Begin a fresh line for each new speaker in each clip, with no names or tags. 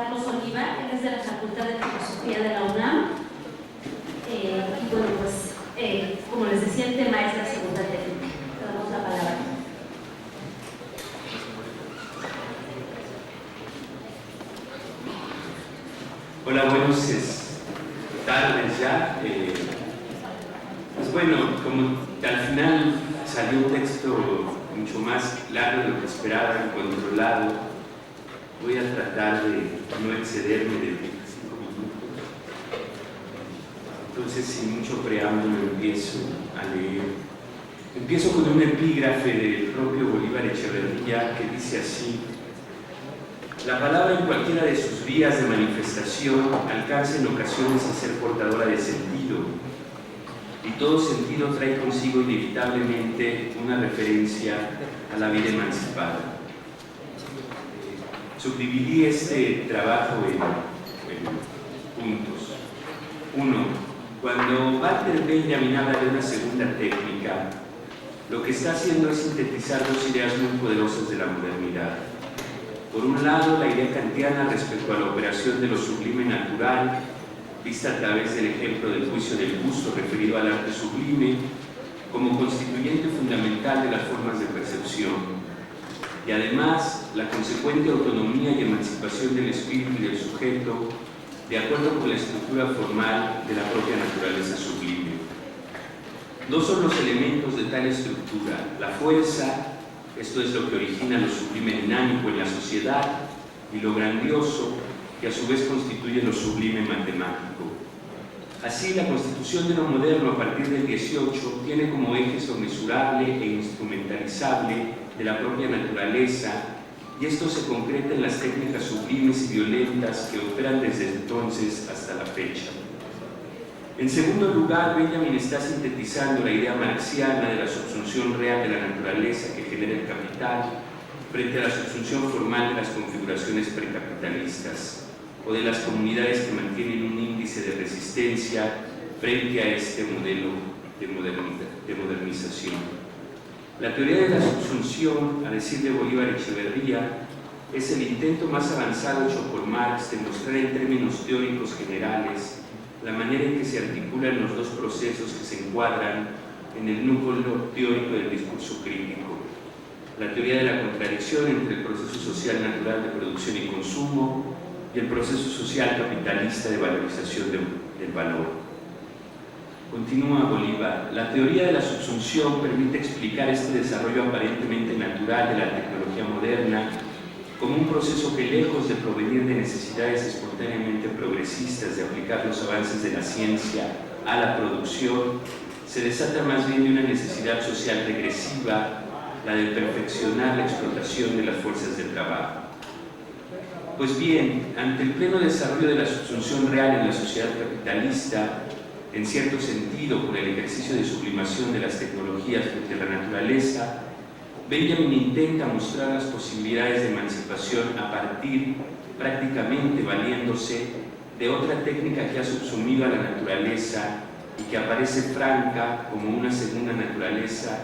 Carlos Oliva, él es de la Facultad de Filosofía de la UNAM. Y bueno, pues, como les decía, el tema es la segunda técnica. Te damos la palabra.
Hola, buenas tardes ya. Pues bueno, como al final salió un texto mucho más largo de lo que esperaba y controlado, voy a tratar de no excederme de 25 minutos. Entonces, sin mucho preámbulo, empiezo a leer. Empiezo con un epígrafe del propio Bolívar Echeverría que dice así: la palabra en cualquiera de sus vías de manifestación alcanza en ocasiones a ser portadora de sentido, y todo sentido trae consigo inevitablemente una referencia a la vida emancipada. Subdividí este trabajo en puntos. 1. Cuando Walter Benjamin habla de una segunda técnica, lo que está haciendo es sintetizar dos ideas muy poderosas de la modernidad. Por un lado, la idea kantiana respecto a la operación de lo sublime natural, vista a través del ejemplo del juicio del gusto referido al arte sublime, como constituyente fundamental de las formas de percepción. Y además, la consecuente autonomía y emancipación del espíritu y del sujeto, de acuerdo con la estructura formal de la propia naturaleza sublime. Dos son los elementos de tal estructura: la fuerza, esto es lo que origina lo sublime dinámico en la sociedad, y lo grandioso, que a su vez constituye lo sublime matemático. Así, la constitución de lo moderno a partir del 18 tiene como eje sobremesurable e instrumentalizable de la propia naturaleza, y esto se concreta en las técnicas sublimes y violentas que operan desde entonces hasta la fecha. En segundo lugar, Benjamin está sintetizando la idea marxiana de la subsunción real de la naturaleza que genera el capital frente a la subsunción formal de las configuraciones precapitalistas, o de las comunidades que mantienen un índice de resistencia frente a este modelo de modernización. La teoría de la subsunción, a decir de Bolívar Echeverría, es el intento más avanzado hecho por Marx de mostrar en términos teóricos generales la manera en que se articulan los dos procesos que se encuadran en el núcleo teórico del discurso crítico: la teoría de la contradicción entre el proceso social natural de producción y consumo y el proceso social capitalista de valorización del valor. Continúa Bolívar: la teoría de la subsunción permite explicar este desarrollo aparentemente natural de la tecnología moderna como un proceso que, lejos de provenir de necesidades espontáneamente progresistas de aplicar los avances de la ciencia a la producción, se desata más bien de una necesidad social regresiva, la de perfeccionar la explotación de las fuerzas de trabajo. Pues bien, ante el pleno desarrollo de la subsunción real en la sociedad capitalista, en cierto sentido por el ejercicio de sublimación de las tecnologías frente a la naturaleza, Benjamin intenta mostrar las posibilidades de emancipación a partir, prácticamente valiéndose, de otra técnica que ha subsumido a la naturaleza y que aparece franca como una segunda naturaleza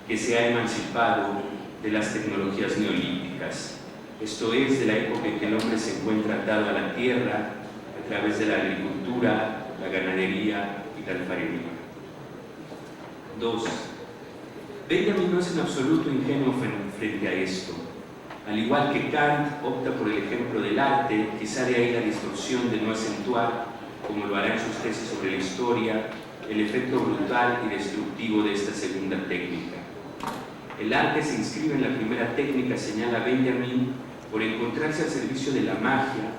que se ha emancipado de las tecnologías neolíticas. Esto es, de la época en que el hombre se encuentra atado a la tierra a través de la agricultura, la ganadería y la alfarería. 2. Benjamin no es en absoluto ingenuo frente a esto. Al igual que Kant opta por el ejemplo del arte, quizá de ahí la distorsión de no acentuar, como lo hará en sus tesis sobre la historia, el efecto brutal y destructivo de esta segunda técnica. El arte se inscribe en la primera técnica, señala Benjamin, por encontrarse al servicio de la magia,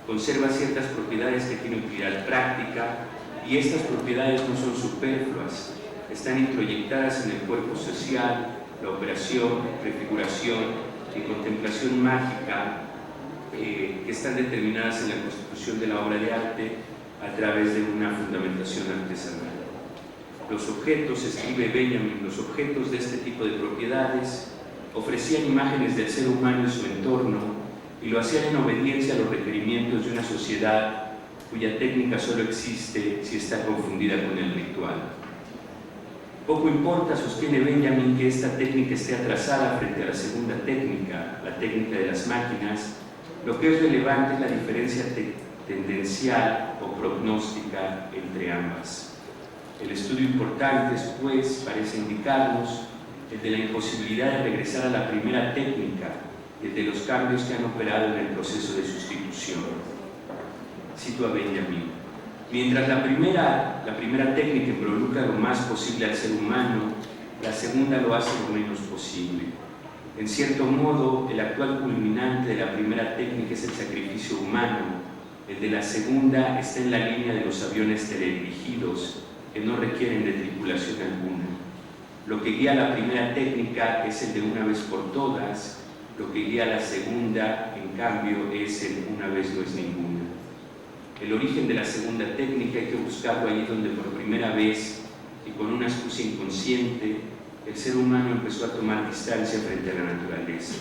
conserva ciertas propiedades que tienen utilidad práctica, y estas propiedades no son superfluas, están introyectadas en el cuerpo social, la operación, prefiguración y contemplación mágica que están determinadas en la constitución de la obra de arte a través de una fundamentación artesanal. Los objetos, escribe Benjamin, los objetos de este tipo de propiedades ofrecían imágenes del ser humano y su entorno y lo hacían en obediencia a los requerimientos de una sociedad cuya técnica solo existe si está confundida con el ritual. Poco importa, sostiene Benjamin, que esta técnica esté atrasada frente a la segunda técnica, la técnica de las máquinas, Lo que es relevante es la diferencia tendencial o prognóstica entre ambas. El estudio importante, pues, parece indicarnos el de la imposibilidad de regresar a la primera técnica y el de los cambios que han operado en el proceso de sustitución. Cito a Benjamin: mientras la primera técnica involucra lo más posible al ser humano, la segunda lo hace lo menos posible. En cierto modo, el actual culminante de la primera técnica es el sacrificio humano. El de la segunda está en la línea de los aviones teledirigidos, que no requieren de tripulación alguna. Lo que guía la primera técnica es el de una vez por todas, lo que guía la segunda, en cambio, es el una vez no es ninguna. El origen de la segunda técnica hay que buscarlo allí donde por primera vez, y con una excusa inconsciente, el ser humano empezó a tomar distancia frente a la naturaleza.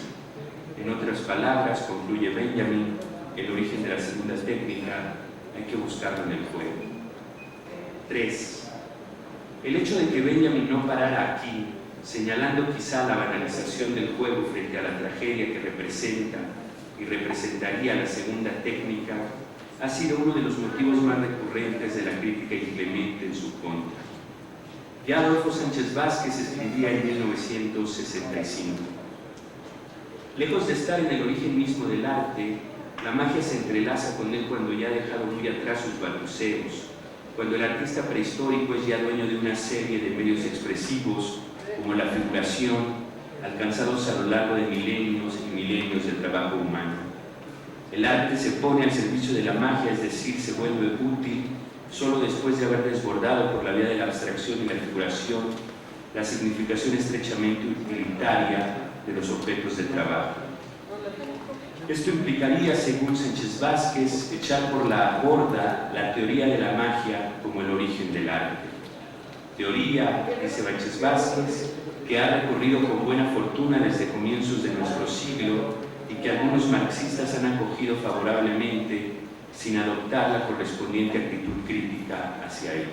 En otras palabras, concluye Benjamin, el origen de la segunda técnica hay que buscarlo en el juego. 3. El hecho de que Benjamin no parara aquí, señalando quizá la banalización del juego frente a la tragedia que representa y representaría la segunda técnica, ha sido uno de los motivos más recurrentes de la crítica inclemente en su contra. Ya Adolfo Sánchez Vázquez escribía en 1965: lejos de estar en el origen mismo del arte, la magia se entrelaza con él cuando ya ha dejado muy atrás sus balbuceos, cuando el artista prehistórico es ya dueño de una serie de medios expresivos, como la figuración, alcanzados a lo largo de milenios y milenios de trabajo humano. El arte se pone al servicio de la magia, es decir, se vuelve útil solo después de haber desbordado por la vía de la abstracción y la figuración la significación estrechamente utilitaria de los objetos de trabajo. Esto implicaría, según Sánchez Vázquez, echar por la borda la teoría de la magia como el origen del arte. Teoría, dice Sánchez Vázquez, que ha recorrido con buena fortuna desde comienzos de nuestro siglo y que algunos marxistas han acogido favorablemente sin adoptar la correspondiente actitud crítica hacia él.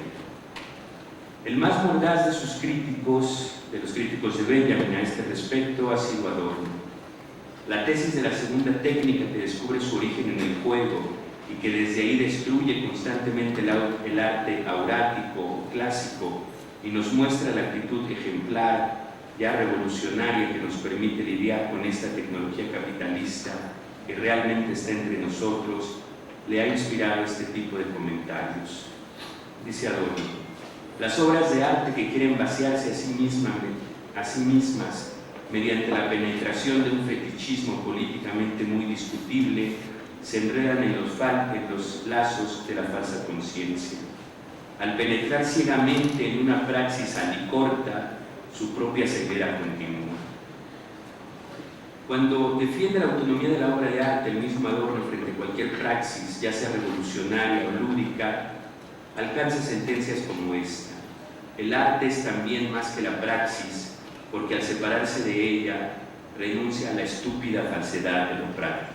El más mordaz de los críticos de Benjamin a este respecto ha sido Adorno. La tesis de la segunda técnica que descubre su origen en el juego y que desde ahí destruye constantemente el arte aurático o clásico y nos muestra la actitud ejemplar, ya revolucionaria, que nos permite lidiar con esta tecnología capitalista que realmente está entre nosotros, le ha inspirado este tipo de comentarios. Dice Adorno: las obras de arte que quieren vaciarse a sí mismas mediante la penetración de un fetichismo políticamente muy discutible, se enredan en los lazos de la falsa conciencia. Al penetrar ciegamente en una praxis alicorta, su propia ceguera continúa. Cuando defiende la autonomía de la obra de arte, el mismo Adorno, frente a cualquier praxis, ya sea revolucionaria o lúdica, alcanza sentencias como esta: el arte es también más que la praxis, porque al separarse de ella, renuncia a la estúpida falsedad de lo práctico.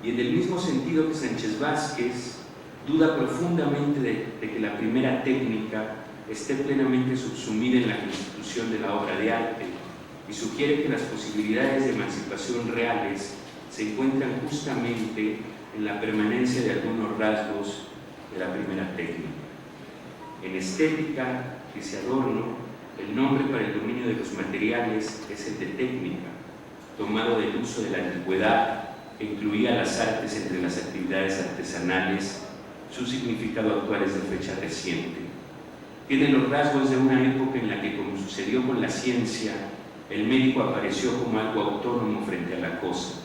Y en el mismo sentido que Sánchez Vázquez, duda profundamente de que la primera técnica esté plenamente subsumida en la constitución de la obra de arte, y sugiere que las posibilidades de emancipación reales se encuentran justamente en la permanencia de algunos rasgos de la primera técnica. En estética, dice Adorno, el nombre para el dominio de los materiales es el de técnica, tomado del uso de la antigüedad que incluía las artes entre las actividades artesanales. Su significado actual es de fecha reciente. Tiene los rasgos de una época en la que, como sucedió con la ciencia, el médico apareció como algo autónomo frente a la cosa.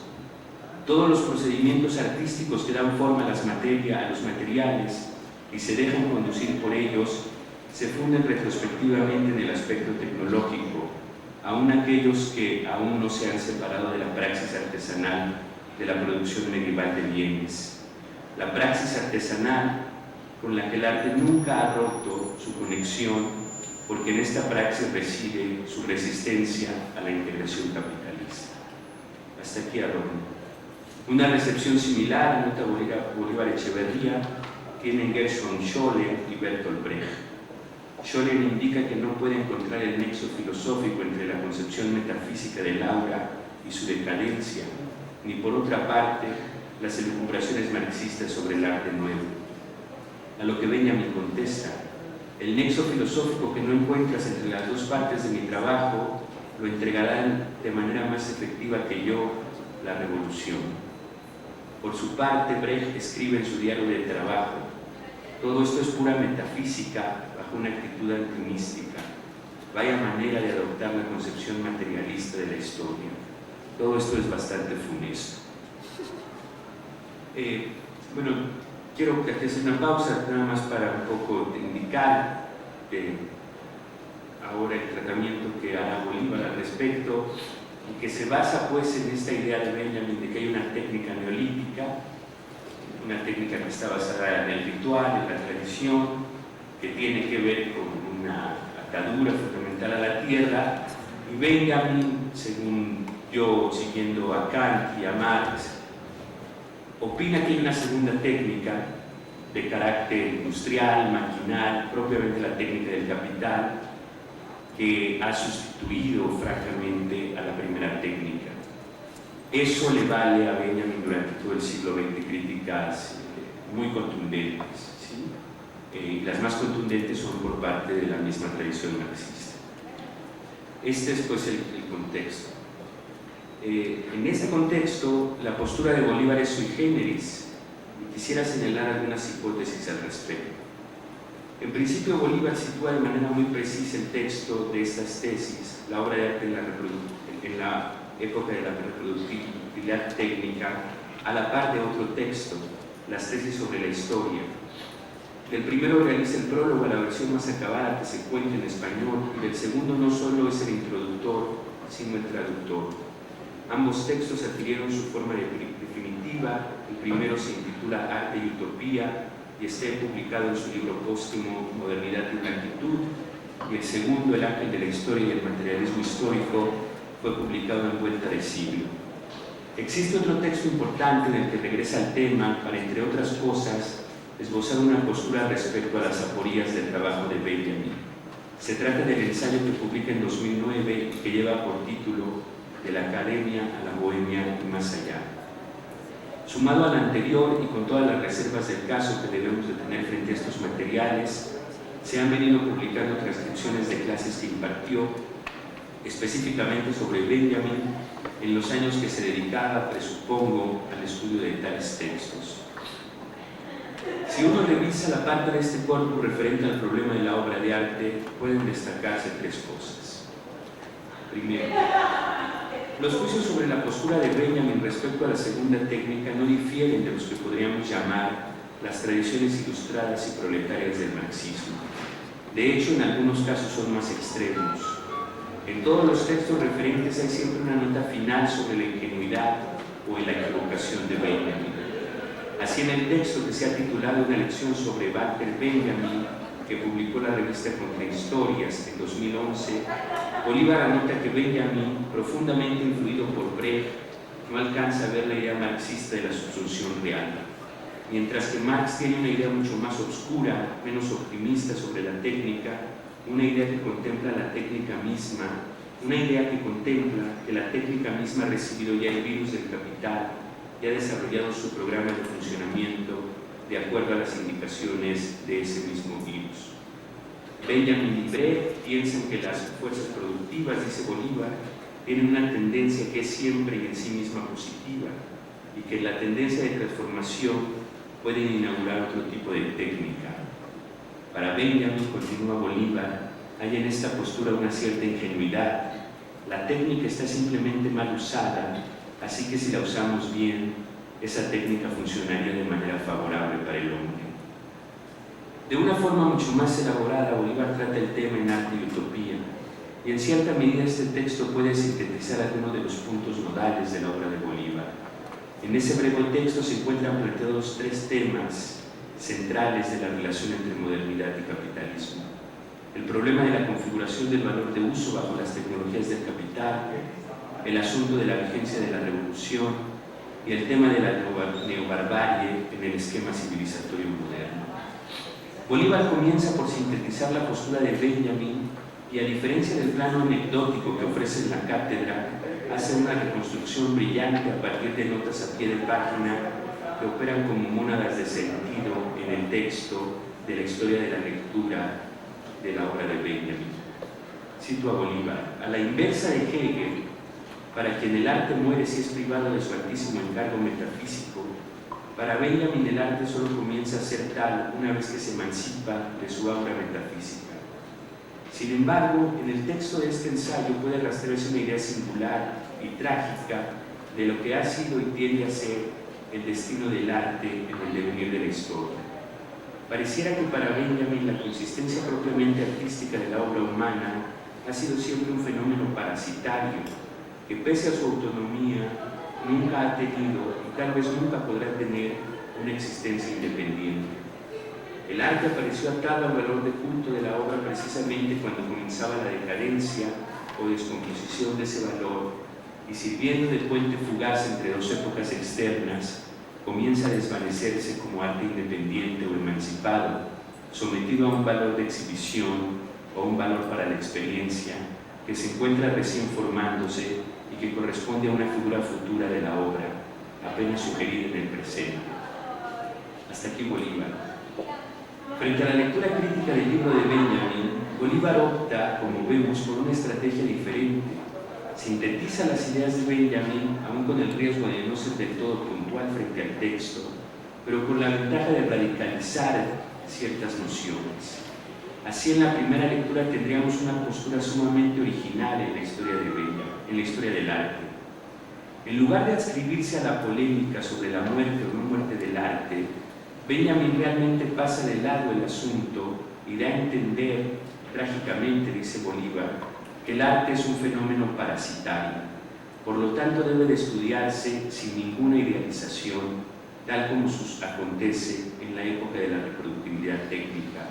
Todos los procedimientos artísticos que dan forma a los materiales y se dejan conducir por ellos, se funden retrospectivamente en el aspecto tecnológico, aun aquellos que aún no se han separado de la praxis artesanal de la producción medieval de bienes. La praxis artesanal con la que el arte nunca ha roto su conexión, porque en esta praxis reside su resistencia a la integración capitalista. Hasta aquí Adorno. Una recepción similar, nota Bolívar Echeverría, tienen Gershon Scholler y Bertolt Brecht. Scholler indica que no puede encontrar el nexo filosófico entre la concepción metafísica del aura y su decadencia, ni por otra parte las elucubraciones marxistas sobre el arte nuevo. A lo que Benjamin contesta: el nexo filosófico que no encuentras entre las dos partes de mi trabajo lo entregarán de manera más efectiva que yo la revolución. Por su parte, Brecht escribe en su diario de trabajo: todo esto es pura metafísica bajo una actitud antimística. Vaya manera de adoptar la concepción materialista de la historia. Todo esto es bastante funesto. Bueno, quiero que hagas una pausa nada más para un poco indicar ahora el tratamiento que hará Bolívar al respecto, y que se basa pues en esta idea de Benjamin de que hay una técnica neolítica, una técnica que está basada en el ritual, en la tradición, que tiene que ver con una atadura fundamental a la tierra, y Benjamin, según yo, siguiendo a Kant y a Marx, opina que hay una segunda técnica de carácter industrial, maquinal, propiamente la técnica del capital, que ha sustituido francamente a la primera técnica. Eso le vale a Benjamin durante todo el siglo XX críticas muy contundentes, ¿sí? Las más contundentes son por parte de la misma tradición marxista. Este es pues el contexto. En ese contexto, la postura de Bolívar es sui generis, y quisiera señalar algunas hipótesis al respecto. En principio, Bolívar sitúa de manera muy precisa el texto de estas tesis, la obra de arte en la época de la reproductibilidad técnica, a la par de otro texto, las tesis sobre la historia. Del primero realiza el prólogo a la versión más acabada que se encuentra en español, y del segundo no solo es el introductor, sino el traductor. Ambos textos adquirieron su forma definitiva. El primero se intitula Arte y Utopía y está publicado en su libro póstumo Modernidad y Blanquitud, y el segundo, El Ángel de la Historia y el Materialismo Histórico, fue publicado en vuelta de siglo. Existe otro texto importante en el que regresa al tema para, entre otras cosas, esbozar una postura respecto a las aporías del trabajo de Benjamin. Se trata del ensayo que publica en 2009 y que lleva por título De la Academia a la Bohemia y más allá. Sumado al anterior y con todas las reservas del caso que debemos de tener frente a estos materiales, se han venido publicando transcripciones de clases que impartió específicamente sobre Benjamin en los años que se dedicaba, presupongo, al estudio de tales textos. Si uno revisa la parte de este corpus referente al problema de la obra de arte, pueden destacarse tres cosas. Primero, los juicios sobre la postura de Benjamin respecto a la segunda técnica no difieren de los que podríamos llamar las tradiciones ilustradas y proletarias del marxismo. De hecho, en algunos casos son más extremos. En todos los textos referentes hay siempre una nota final sobre la ingenuidad o la equivocación de Benjamin. Así, en el texto que se ha titulado Una lección sobre Walter Benjamin, que publicó la revista Contrahistorias en 2011, Bolívar anota que Benjamin, profundamente influido por Brecht, no alcanza a ver la idea marxista de la subsunción real, mientras que Marx tiene una idea mucho más oscura, menos optimista sobre la técnica, una idea que contempla la técnica misma, una idea que contempla que la técnica misma ha recibido ya el virus del capital y ha desarrollado su programa de funcionamiento de acuerdo a las indicaciones de ese mismo virus. Benjamin y Brecht piensan que las fuerzas productivas, dice Bolívar, tienen una tendencia que es siempre y en sí misma positiva, y que la tendencia de transformación pueden inaugurar otro tipo de técnica. Para Benjamin, continúa Bolívar, hay en esta postura una cierta ingenuidad. La técnica está simplemente mal usada, así que si la usamos bien, esa técnica funcionaría de manera favorable para el hombre. De una forma mucho más elaborada, Bolívar trata el tema en Arte y Utopía, y en cierta medida este texto puede sintetizar algunos de los puntos nodales de la obra de Bolívar. En ese breve texto se encuentran planteados tres temas centrales de la relación entre modernidad y capitalismo: el problema de la configuración del valor de uso bajo las tecnologías del capital, el asunto de la vigencia de la revolución y el tema de la neobarbarie en el esquema civilizatorio moderno. Bolívar comienza por sintetizar la postura de Benjamin y a diferencia del plano anecdótico que ofrece en la cátedra, hace una reconstrucción brillante a partir de notas a pie de página que operan como mónadas de sentido en el texto de la historia de la lectura de la obra de Benjamin. Cito a Bolívar: a la inversa de Hegel, para quien el arte muere si es privado de su altísimo encargo metafísico, para Benjamin el arte solo comienza a ser tal una vez que se emancipa de su aura metafísica. Sin embargo, en el texto de este ensayo puede rastrearse una idea singular y trágica de lo que ha sido y tiende a ser el destino del arte en el devenir de la historia. Pareciera que para Benjamin la consistencia propiamente artística de la obra humana ha sido siempre un fenómeno parasitario que, pese a su autonomía, nunca ha tenido y tal vez nunca podrá tener una existencia independiente. El arte apareció atado al valor de culto de la obra precisamente cuando comenzaba la decadencia o descomposición de ese valor, y sirviendo de puente fugaz entre dos épocas externas, comienza a desvanecerse como arte independiente o emancipado, sometido a un valor de exhibición o un valor para la experiencia que se encuentra recién formándose y que corresponde a una figura futura de la obra, apenas sugerida en el presente. Hasta aquí Bolívar. Frente a la lectura crítica del libro de Benjamin, Bolívar opta, como vemos, por una estrategia diferente. Sintetiza las ideas de Benjamin, aun con el riesgo de no ser del todo puntual frente al texto, pero con la ventaja de radicalizar ciertas nociones. Así, en la primera lectura tendríamos una postura sumamente original en la historia de Benjamin, en la historia del arte. En lugar de adscribirse a la polémica sobre la muerte o no muerte del arte, Benjamin realmente pasa de lado el asunto y da a entender, trágicamente, dice Bolívar, que el arte es un fenómeno parasitario, por lo tanto debe de estudiarse sin ninguna idealización, tal como acontece en la época de la reproductibilidad técnica,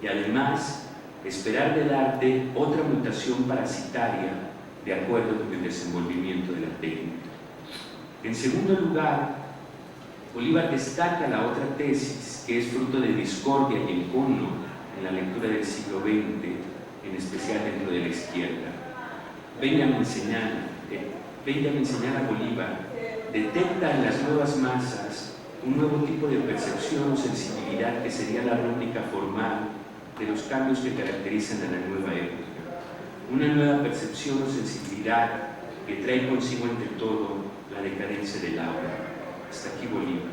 y además esperar del arte otra mutación parasitaria de acuerdo con el desenvolvimiento de la técnica. En segundo lugar, Bolívar destaca la otra tesis, que es fruto de discordia y encono en la lectura del siglo XX, en especial dentro de la izquierda. Benjamin señala a Bolívar, detecta en las nuevas masas un nuevo tipo de percepción o sensibilidad que sería la réplica formal de los cambios que caracterizan a la nueva época. Una nueva percepción o sensibilidad que trae consigo ante todo la decadencia del aura. Hasta aquí Bolívar.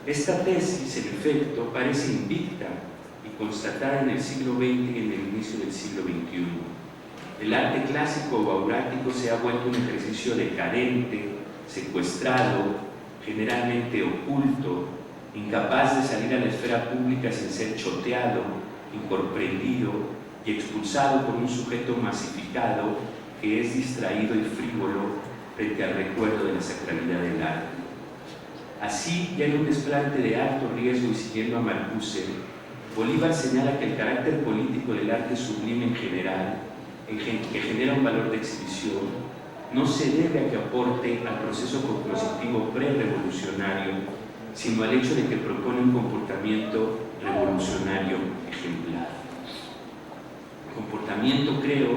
Esta tesis, en efecto, parece invicta y constatada en el siglo XX y en el inicio del siglo XXI. El arte clásico o aurático se ha vuelto un ejercicio decadente, secuestrado, generalmente oculto, incapaz de salir a la esfera pública sin ser choteado, incomprendido y expulsado por un sujeto masificado que es distraído y frívolo frente al recuerdo de la sacralidad del arte. Así, ya en un desplante de alto riesgo y siguiendo a Marcuse, Bolívar señala que el carácter político del arte sublime en general, que genera un valor de exhibición, no se debe a que aporte al proceso compositivo pre-revolucionario, sino al hecho de que propone un comportamiento revolucionario ejemplar. Comportamiento, creo,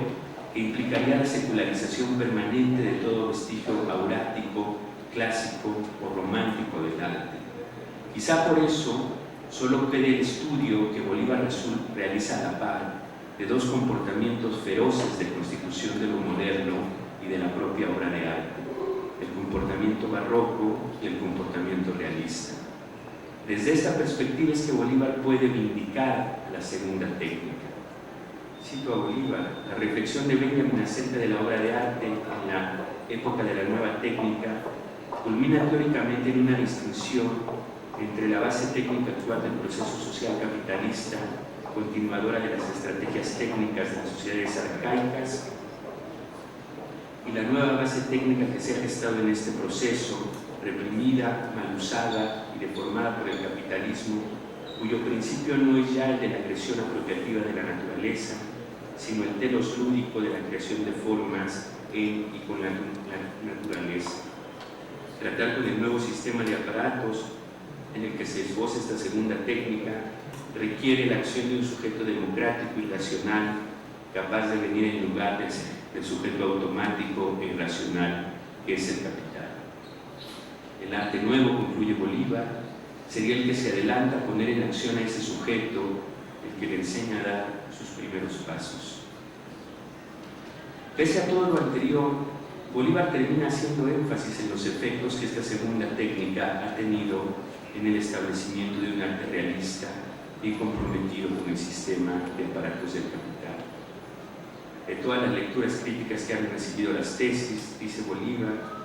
que implicaría la secularización permanente de todo vestigio aurático, clásico o romántico del arte. Quizá por eso solo quede el estudio que Bolívar realiza a la par de dos comportamientos feroces de constitución de lo moderno y de la propia obra de arte, el comportamiento barroco y el comportamiento realista. Desde esta perspectiva es que Bolívar puede vindicar la segunda técnica. Cito a Bolívar: la reflexión de Benjamin acerca de la obra de arte en la época de la nueva técnica culmina teóricamente en una distinción entre la base técnica actual del proceso social capitalista, continuadora de las estrategias técnicas de las sociedades arcaicas, y la nueva base técnica que se ha gestado en este proceso, reprimida, mal usada y deformada por el capitalismo, cuyo principio no es ya el de la creación apropiativa de la naturaleza, sino el telos lúdico de la creación de formas en y con la naturaleza. Tratar con el nuevo sistema de aparatos en el que se esboza esta segunda técnica requiere la acción de un sujeto democrático y racional capaz de venir en lugar del sujeto automático e irracional que es el capital. El arte nuevo, concluye Bolívar, sería el que se adelanta a poner en acción a ese sujeto, el que le enseña a dar sus primeros pasos. Pese a todo lo anterior, Bolívar termina haciendo énfasis en los efectos que esta segunda técnica ha tenido en el establecimiento de un arte realista y comprometido con el sistema de aparatos del capital. De todas las lecturas críticas que han recibido las tesis, dice Bolívar,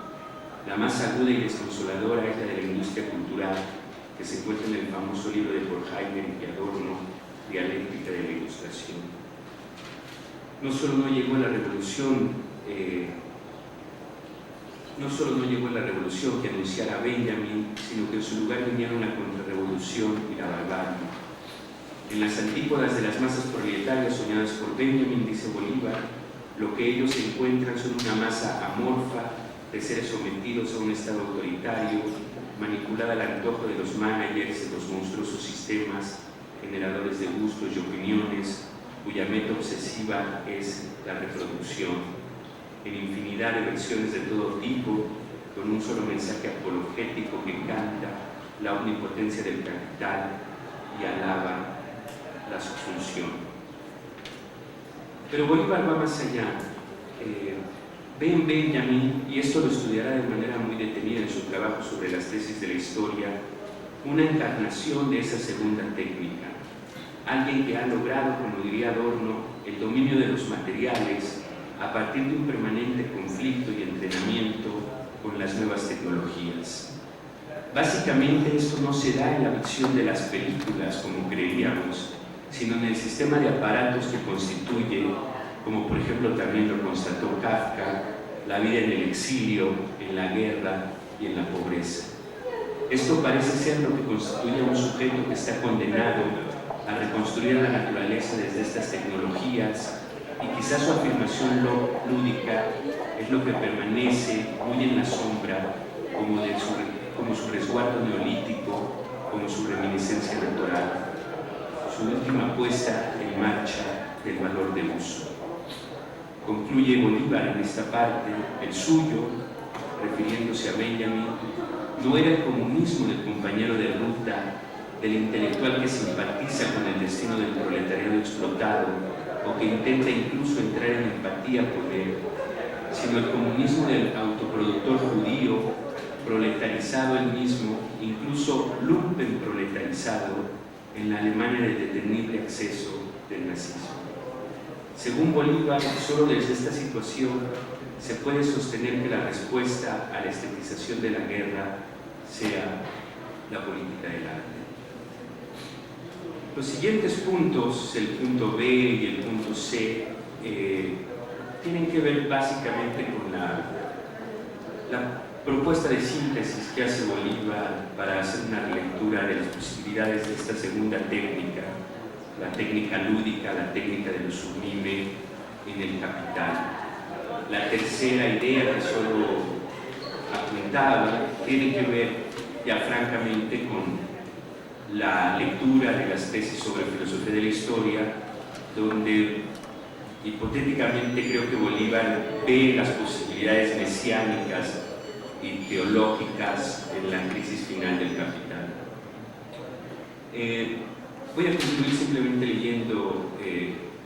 la más aguda y desconsoladora es la de la industria cultural, que se encuentra en el famoso libro de Horkheimer y Adorno, Dialéctica de la Ilustración. No solo no llegó la revolución que anunciara Benjamin, sino que en su lugar vinieron la contrarrevolución y la barbarie. En las antípodas de las masas proletarias soñadas por Benjamin, dice Bolívar, lo que ellos encuentran son una masa amorfa de seres sometidos a un estado autoritario, manipulada al antojo de los managers de los monstruosos sistemas, generadores de gustos y opiniones, cuya meta obsesiva es la reproducción, en infinidad de versiones de todo tipo, con un solo mensaje apologético que canta la omnipotencia del capital y alaba la subsunción. Pero Bolívar va más allá. Ve en Benjamin, y esto lo estudiará de manera muy detenida en su trabajo sobre las tesis de la historia, una encarnación de esa segunda técnica. Alguien que ha logrado, como diría Adorno, el dominio de los materiales a partir de un permanente conflicto y entrenamiento con las nuevas tecnologías. Básicamente esto no se da en la visión de las películas, como creíamos, sino en el sistema de aparatos que constituye, como por ejemplo también lo constató Kafka, la vida en el exilio, en la guerra y en la pobreza. Esto parece ser lo que constituye a un sujeto que está condenado a reconstruir la naturaleza desde estas tecnologías, y quizás su afirmación lúdica es lo que permanece muy en la sombra, como su resguardo neolítico, como su reminiscencia natural, su última puesta en marcha del valor del uso. Concluye Bolívar en esta parte, el suyo, refiriéndose a Benjamin, no era el comunismo del compañero de ruta, del intelectual que simpatiza con el destino del proletariado explotado o que intenta incluso entrar en empatía por él, sino el comunismo del autoproductor judío, proletarizado él mismo, incluso lumpen proletarizado, en la Alemania del detenible acceso del nazismo. Según Bolívar, solo desde esta situación se puede sostener que la respuesta a la estetización de la guerra sea la política del arte. Los siguientes puntos, el punto B y el punto C, tienen que ver básicamente con la propuesta de síntesis que hace Bolívar para hacer una lectura de las posibilidades de esta segunda técnica, la técnica lúdica, la técnica de lo sublime en el capital. La tercera idea que solo apuntaba tiene que ver ya francamente con la lectura de las tesis sobre filosofía de la historia, donde hipotéticamente creo que Bolívar ve las posibilidades mesiánicas y teológicas en la crisis final del capital. Voy a concluir simplemente leyendo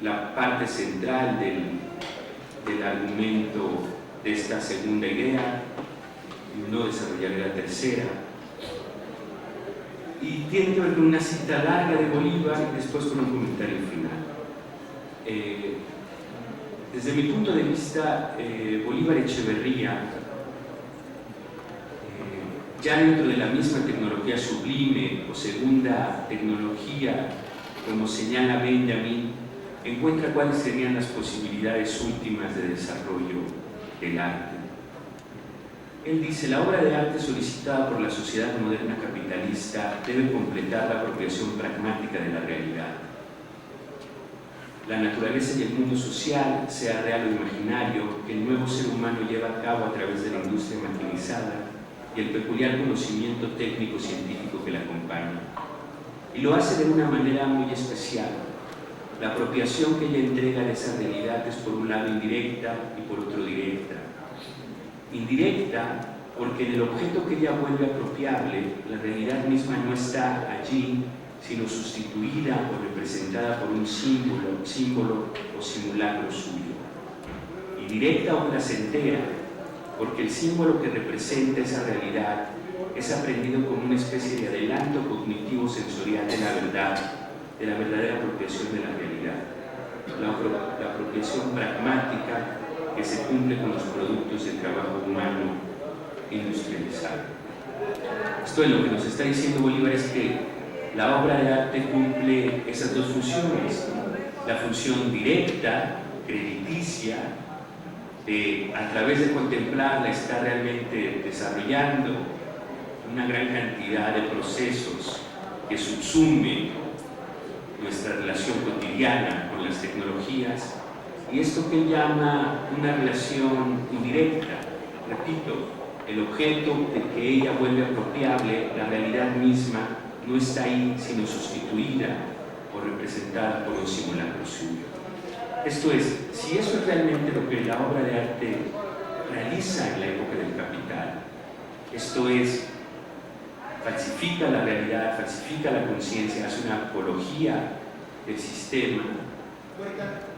la parte central del argumento de esta segunda idea, y no desarrollaré la tercera. Y tiene que ver con una cita larga de Bolívar y después con un comentario final. Desde mi punto de vista, Bolívar Echeverría, ya dentro de la misma tecnología sublime o segunda tecnología, como señala Benjamin, encuentra cuáles serían las posibilidades últimas de desarrollo del arte. Él dice, la obra de arte solicitada por la sociedad moderna capitalista debe completar la apropiación pragmática de la realidad. La naturaleza y el mundo social, sea real o imaginario, que el nuevo ser humano lleva a cabo a través de la industria maquinizada y el peculiar conocimiento técnico-científico que la acompaña. Y lo hace de una manera muy especial. La apropiación que ella entrega de esa realidad es por un lado indirecta y por otro directa. Indirecta porque en el objeto que ella vuelve apropiable, la realidad misma no está allí, sino sustituida o representada por un símbolo o simulacro suyo. Y directa o placentera, porque el símbolo que representa esa realidad es aprendido como una especie de adelanto cognitivo sensorial de la verdad, de la verdadera apropiación de la realidad. La apropiación pragmática que se cumple con los productos del trabajo humano industrializado. Esto es lo que nos está diciendo Bolívar, es que la obra de arte cumple esas dos funciones: la función directa, crediticia, a través de contemplarla está realmente desarrollando una gran cantidad de procesos que subsumen nuestra relación cotidiana con las tecnologías, y esto que él llama una relación indirecta. Repito, el objeto de que ella vuelve apropiable, la realidad misma, no está ahí, sino sustituida o representada por un simulacro suyo. Esto es, si eso es realmente lo que la obra de arte realiza en la época del capital, esto es, falsifica la realidad, falsifica la conciencia, hace una apología del sistema,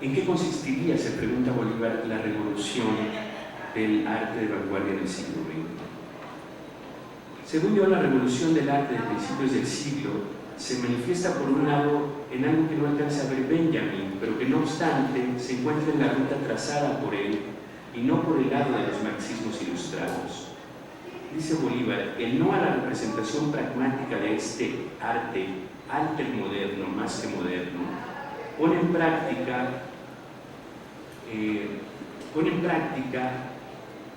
¿en qué consistiría, se pregunta Bolívar, la revolución del arte de vanguardia del siglo XX? Según yo, la revolución del arte de principios del siglo se manifiesta por un lado en algo que no alcanza a ver Benjamin, pero que no obstante se encuentra en la ruta trazada por él y no por el lado de los marxismos ilustrados. Dice Bolívar, el no a la representación pragmática de este arte altermoderno, más que moderno, pone en práctica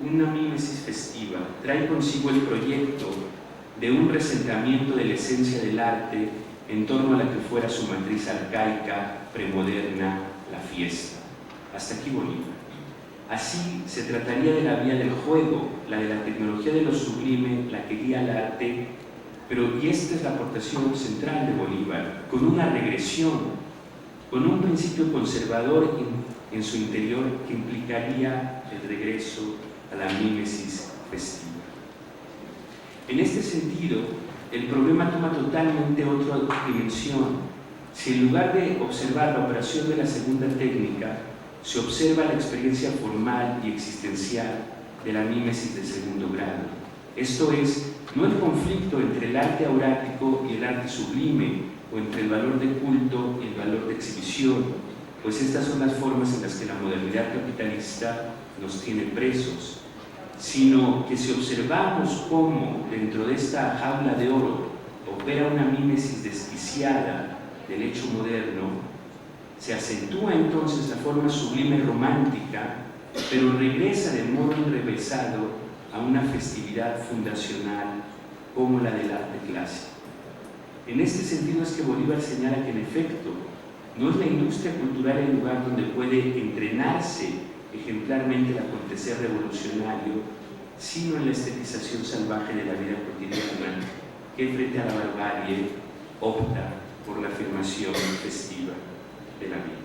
una mímesis festiva, trae consigo el proyecto de un resentamiento de la esencia del arte en torno a la que fuera su matriz arcaica, premoderna, la fiesta. Hasta aquí Bolívar. Así se trataría de la vía del juego, la de la tecnología de lo sublime, la que guía al arte, pero, y esta es la aportación central de Bolívar, con una regresión, con un principio conservador en su interior que implicaría el regreso a la mímesis festiva. En este sentido, el problema toma totalmente otra dimensión. Si en lugar de observar la operación de la segunda técnica, se observa la experiencia formal y existencial de la mímesis de segundo grado. Esto es, no el conflicto entre el arte aurático y el arte sublime, o entre el valor de culto y el valor de exhibición, pues estas son las formas en las que la modernidad capitalista nos tiene presos, sino que si observamos cómo dentro de esta jaula de oro opera una mímesis desquiciada del hecho moderno, se acentúa entonces la forma sublime romántica, pero regresa de modo enrevesado a una festividad fundacional como la del arte clásico. En este sentido es que Bolívar señala que en efecto no es la industria cultural el lugar donde puede entrenarse ejemplarmente el acontecer revolucionario, sino en la estetización salvaje de la vida cotidiana, que frente a la barbarie opta por la afirmación festiva de la vida.